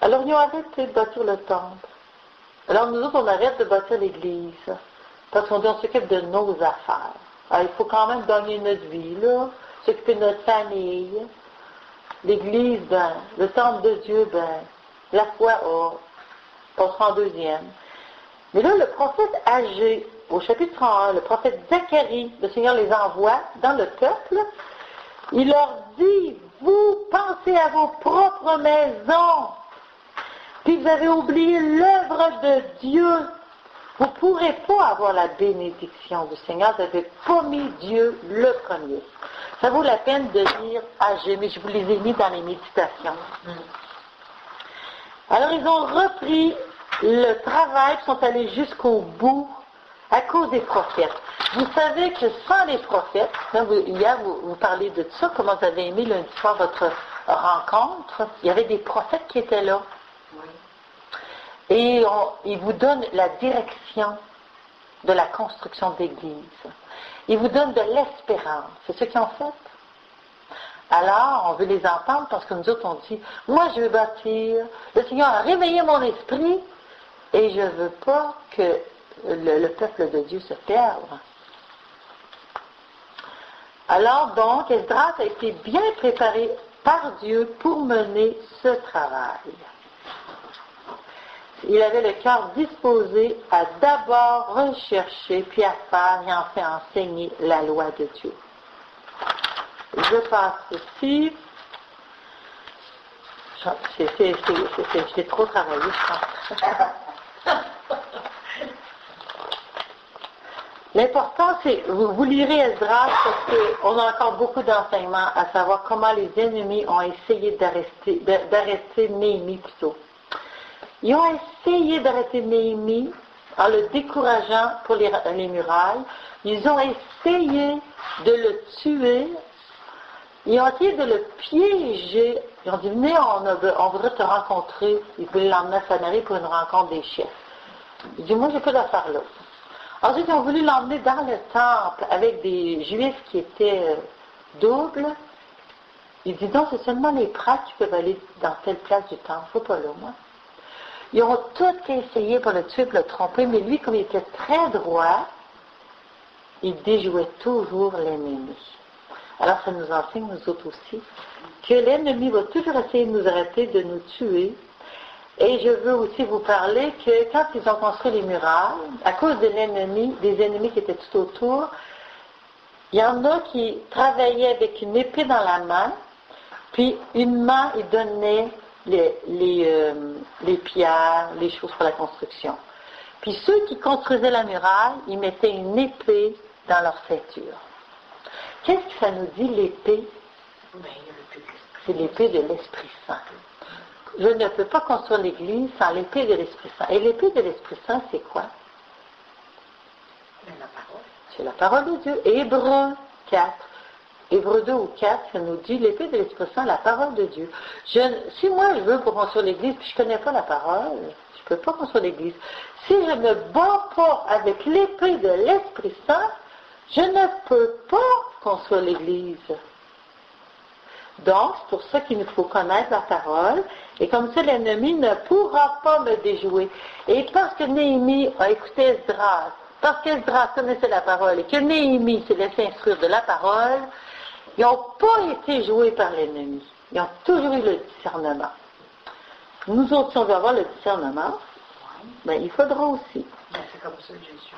Alors, ils ont arrêté de bâtir le temple. Alors, nous autres, on arrête de bâtir l'église. Parce qu'on dit, on s'occupe de nos affaires. Alors, il faut quand même gagner notre vie, là. S'occuper de notre famille. L'église, ben, le temple de Dieu, ben, la foi, passera en deuxième. Mais là, le prophète Agé, au chapitre 31, le prophète Zacharie, le Seigneur les envoie dans le peuple. Il leur dit, vous pensez à vos propres maisons, puis vous avez oublié l'œuvre de Dieu. Vous ne pourrez pas avoir la bénédiction du Seigneur, vous n'avez pas mis Dieu le premier. Ça vaut la peine de lire Agé, mais je vous les ai mis dans les méditations. Alors ils ont repris le travail, ils sont allés jusqu'au bout à cause des prophètes. Vous savez que sans les prophètes, hier vous parlez de ça, comment vous avez aimé lundi soir votre rencontre, il y avait des prophètes qui étaient là. Et ils vous donnent la direction de la construction d'église. Ils vous donnent de l'espérance. C'est ce qu'ils ont fait. Alors, on veut les entendre parce que nous autres, on dit, moi, je veux bâtir. Le Seigneur a réveillé mon esprit et je ne veux pas que le peuple de Dieu se perde. Alors, donc, Esdras a été bien préparé par Dieu pour mener ce travail. Il avait le cœur disposé à d'abord rechercher, puis à faire et enfin enseigner la loi de Dieu. Je passe ici. J'ai trop travaillé, je pense. L'important, c'est, vous lirez Esdras parce qu'on a encore beaucoup d'enseignements à savoir comment les ennemis ont essayé d'arrêter Néhémie plutôt. Ils ont essayé d'arrêter Néhémie en le décourageant pour les murailles. Ils ont essayé de le tuer. Ils ont essayé de le piéger. Ils ont dit, venez, on voudrait te rencontrer. Ils voulaient l'emmener à Samarie pour une rencontre des chefs. Il dit, moi, j'ai pas d'affaire là. Ensuite, ils ont voulu l'emmener dans le temple avec des juifs qui étaient doubles. Il dit, non, c'est seulement les prêtres qui peuvent aller dans telle place du temple. Faut pas là, moi. Ils ont tout essayé pour le tuer, pour le tromper, mais lui, comme il était très droit, il déjouait toujours l'ennemi. Alors, ça nous enseigne, nous autres aussi, que l'ennemi va toujours essayer de nous arrêter, de nous tuer. Et je veux aussi vous parler que quand ils ont construit les murailles, à cause de l'ennemi, des ennemis qui étaient tout autour, il y en a qui travaillaient avec une épée dans la main, puis une main, ils donnaient les pierres, les choses pour la construction. Puis ceux qui construisaient la muraille, ils mettaient une épée dans leur ceinture. Qu'est-ce que ça nous dit, l'épée? C'est l'épée de l'Esprit Saint. Je ne peux pas construire l'église sans l'épée de l'Esprit Saint. Et l'épée de l'Esprit Saint, c'est quoi? C'est la parole de Dieu. Hébreux 4. Hébreux 2 ou 4, ça nous dit l'épée de l'Esprit Saint, la parole de Dieu. Si moi je veux pour construire l'église, puis je ne connais pas la parole, je ne peux pas construire l'église. Si je ne bats pas avec l'épée de l'Esprit Saint, je ne peux pas construire l'église. Donc, c'est pour ça qu'il nous faut connaître la parole, et comme ça l'ennemi ne pourra pas me déjouer. Et parce que Néhémie a écouté Esdras, parce qu'Esdras connaissait la parole, et que Néhémie s'est laissé instruire de la parole, ils n'ont pas été joués par l'ennemi. Ils ont toujours eu le discernement. Nous autres, si on veut avoir le discernement, ben, il faudra aussi. Ben, c'est comme ça que Jésus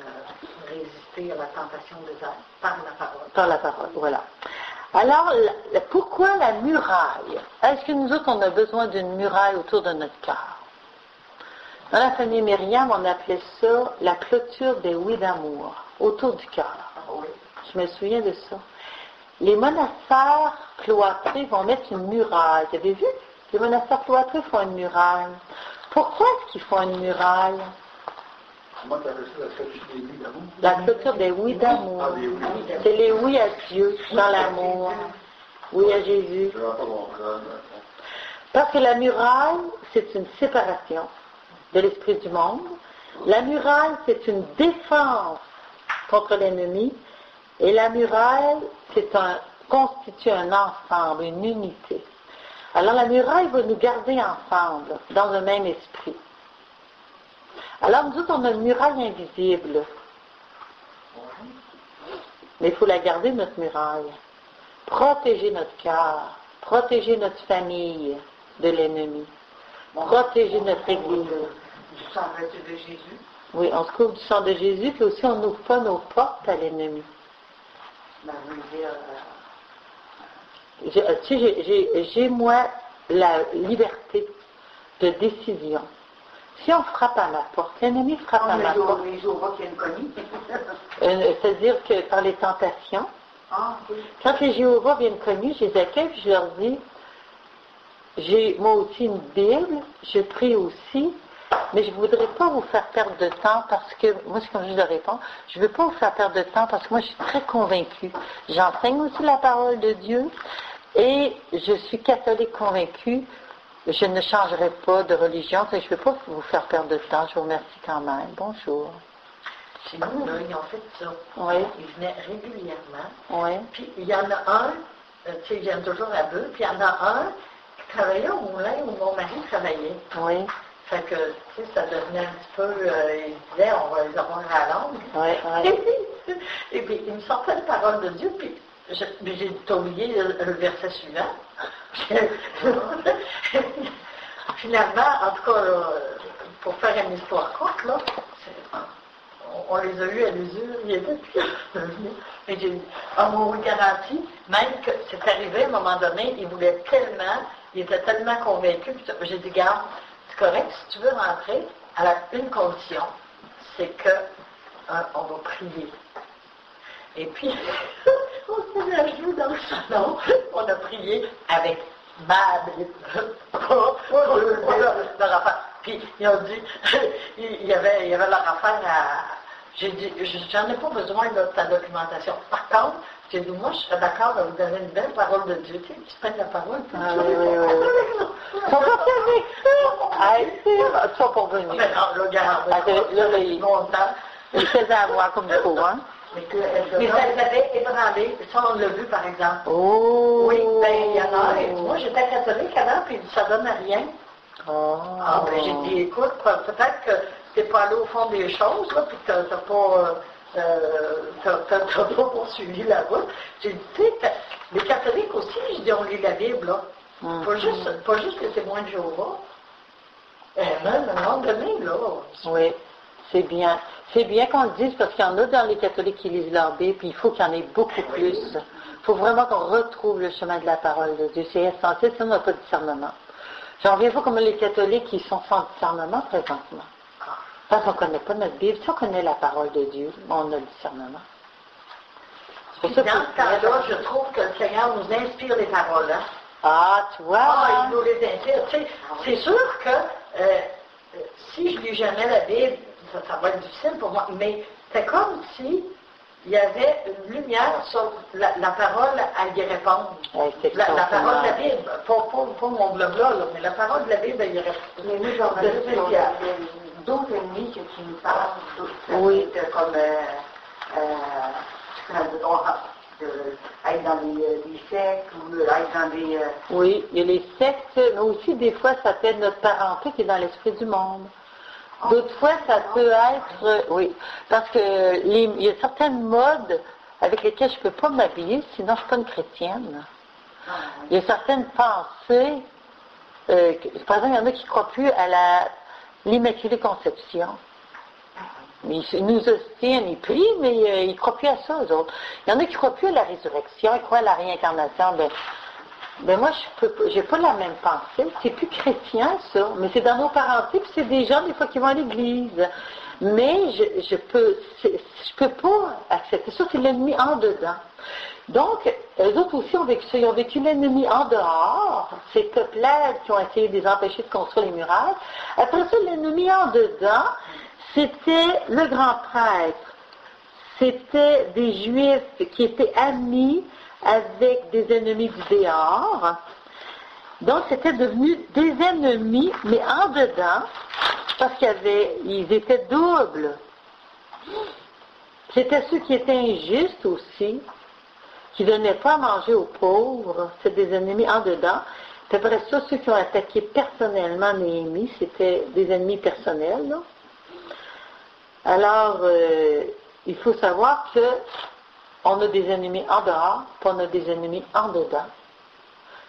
a résisté à la tentation des âmes, par la parole. Par la parole, voilà. Alors, pourquoi la muraille? Est-ce que nous autres, on a besoin d'une muraille autour de notre cœur? Dans la famille Myriam, on appelait ça la clôture des oui d'amour, autour du cœur. Je me souviens de ça. les monastères cloîtrés vont mettre une muraille. Vous avez vu? Les monastères cloîtrés font une muraille. Pourquoi est-ce qu'ils font une muraille? Comment tu appelles ça, la clôture des oui d'amour? La clôture des oui d'amour. Ah, des oui. C'est les oui à Dieu, dans l'amour. Oui à Jésus. Je ne vais pas comprendre. Parce que la muraille, c'est une séparation de l'esprit du monde. La muraille, c'est une défense contre l'ennemi. Et la muraille, constitue un ensemble, une unité. Alors la muraille va nous garder ensemble, dans un même esprit. Alors nous autres, on a une muraille invisible. Mais il faut la garder, notre muraille. Protéger notre cœur, protéger notre famille de l'ennemi, protéger notre Église. Du sang précieux de Jésus. Oui, on se couvre du sang de Jésus, puis aussi on n'ouvre pas nos portes à l'ennemi. Ben, je veux dire, Tu sais, j'ai, moi, la liberté de décision. Si on frappe à ma porte, l'ennemi frappe à ma porte. les Jéhovah qui viennent connus. C'est-à-dire que par les tentations, Ah, oui. quand les Jéhovah viennent connus, je les accueille, puis je leur dis, j'ai moi aussi une Bible, je prie aussi, mais je ne voudrais pas vous faire perdre de temps parce que, moi c'est comme je leur réponds, je ne veux pas vous faire perdre de temps parce que moi je suis très convaincue. J'enseigne aussi la parole de Dieu et je suis catholique convaincue. Je ne changerai pas de religion, je ne veux pas vous faire perdre de temps. Je vous remercie quand même. Bonjour. Chez nous, là, ils ont fait ça. Oui. Ils venaient régulièrement. Oui. Puis il y en a un, tu sais, ils viennent toujours à deux, puis il y en a un qui travaillait au moulin où mon mari travaillait. Oui. Fait que, tu sais, ça devenait un petit peu, il disait, on va les avoir à la langue. Oui, oui. Et puis, il me sortait la parole de Dieu, puis j'ai oublié le verset suivant. Finalement, en tout cas, là, pour faire une histoire courte, là, on les a eus à l'usure, il était et j'ai dit, ah, mon garantie, même que c'est arrivé à un moment donné, il voulait tellement, il était tellement convaincu, j'ai dit, garde, c'est correct, si tu veux rentrer, à une condition, c'est que on va prier. Et puis, on s'est mis à jouer dans le salon, on a prié avec ma Bible, leur affaire. Puis, ils ont dit, il y avait leur affaire à... J'ai dit, j'en ai pas besoin de ta documentation. Par contre, j'ai dit, moi, je serais d'accord de vous donner une belle parole de Dieu. Tu sais, tu prends la parole, puis Ah, oui. Ils sont pas avec ça. Ils sont pas venus. Mais non, le gars, Ils faisaient avoir comme du courant. Mais ça les avait ébranlés. Ça, on l'a vu, par exemple. Oh! Oui, ben, il y en a. Et moi, j'étais catholique avant, puis ça donne à rien. Oh! Ah, ben, j'ai dit, écoute, peut-être que t'es pas allé au fond des choses, là, puis t'as pas poursuivi la route. J'ai dit, tu sais, les catholiques aussi, je dis, on lit la Bible, là. Pas juste les témoins de Jéhovah. Même, à un moment donné, là. Oui, c'est bien. C'est bien qu'on le dise parce qu'il y en a dans les catholiques qui lisent leur Bible, puis il faut qu'il y en ait beaucoup plus. Il faut vraiment qu'on retrouve le chemin de la parole de Dieu. C'est essentiel, sinon on n'a pas de discernement. J'en reviens pas comme les catholiques qui sont sans discernement présentement. Parce qu'on ne connaît pas notre Bible. Si on connaît la parole de Dieu, on a le discernement. Dans ce temps-là, je trouve que le Seigneur nous inspire les paroles. Hein? Ah, tu vois. Ah, il nous les inspire. Tu sais, c'est sûr que si je lis jamais la Bible, ça va être difficile pour moi. Mais c'est comme si il y avait une lumière sur la parole à y répondre. Ouais, la parole de la Bible. Pas mon blabla, là, mais la parole de la Bible, elle y répond. Mais nous, j'en ai d'autres ennemis qui nous parlent, oui. Comme être dans des sectes ou être dans des... Oui, il y a les sectes, mais aussi des fois ça peut être notre parenté qui est dans l'esprit du monde. D'autres fois ça peut être, oui, parce que il y a certaines modes avec lesquelles je ne peux pas m'habiller, sinon je ne suis pas une chrétienne. Il y a certaines pensées, par exemple, il y en a qui ne croient plus à l'Immaculée Conception. Ils nous ostinent, ils prient, mais ils ne croient plus à ça, eux autres. Il y en a qui ne croient plus à la résurrection, ils croient à la réincarnation. Ben, Ben moi, j'ai pas la même pensée. C'est plus chrétien, ça. Mais c'est dans nos parentés, puis c'est des gens, des fois, qui vont à l'église. Mais je peux pas accepter ça. C'est l'ennemi en dedans. Donc, eux autres aussi ont vécu ça. Ils ont vécu l'ennemi en dehors. Ces peuplades qui ont essayé de les empêcher de construire les murailles. Après ça, l'ennemi en dedans, c'était le grand prêtre. C'était des Juifs qui étaient amis avec des ennemis du dehors. Donc, c'était devenu des ennemis, mais en dedans, parce qu'ils étaient doubles. C'était ceux qui étaient injustes aussi, qui ne donnaient pas à manger aux pauvres. C'était des ennemis en dedans. Puis après ça, ceux qui ont attaqué personnellement Néhémie, c'était des ennemis personnels, là. Alors, il faut savoir que on a des ennemis en dehors, puis on a des ennemis en dedans.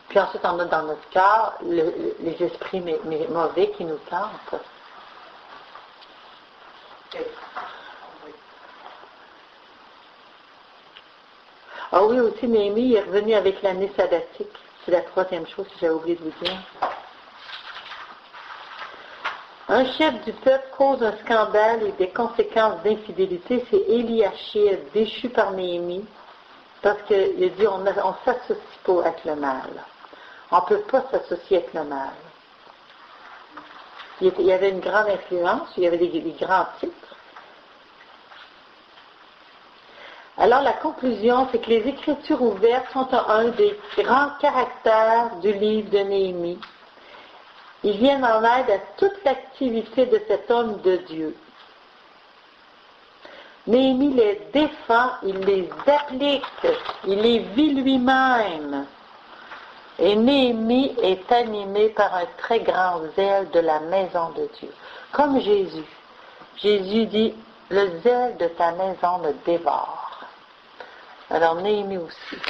Puis ensuite, on a dans notre cœur les esprits mauvais qui nous tentent. Ah oui, aussi, Néhémie est revenu avec l'année sabbatique. C'est la troisième chose que j'avais oublié de vous dire. Un chef du peuple cause un scandale et des conséquences d'infidélité. C'est Eliachib, déchu par Néhémie, parce qu'il a dit on ne s'associe pas avec le mal. On ne peut pas s'associer avec le mal. Il y avait une grande influence, il y avait des grands titres. Alors la conclusion, c'est que les Écritures ouvertes sont un des grands caractères du livre de Néhémie. Ils viennent en aide à toute l'activité de cet homme de Dieu. Néhémie les défend, il les applique, il les vit lui-même. Et Néhémie est animé par un très grand zèle de la maison de Dieu. Comme Jésus. Jésus dit, le zèle de ta maison me dévore. Alors Néhémie aussi.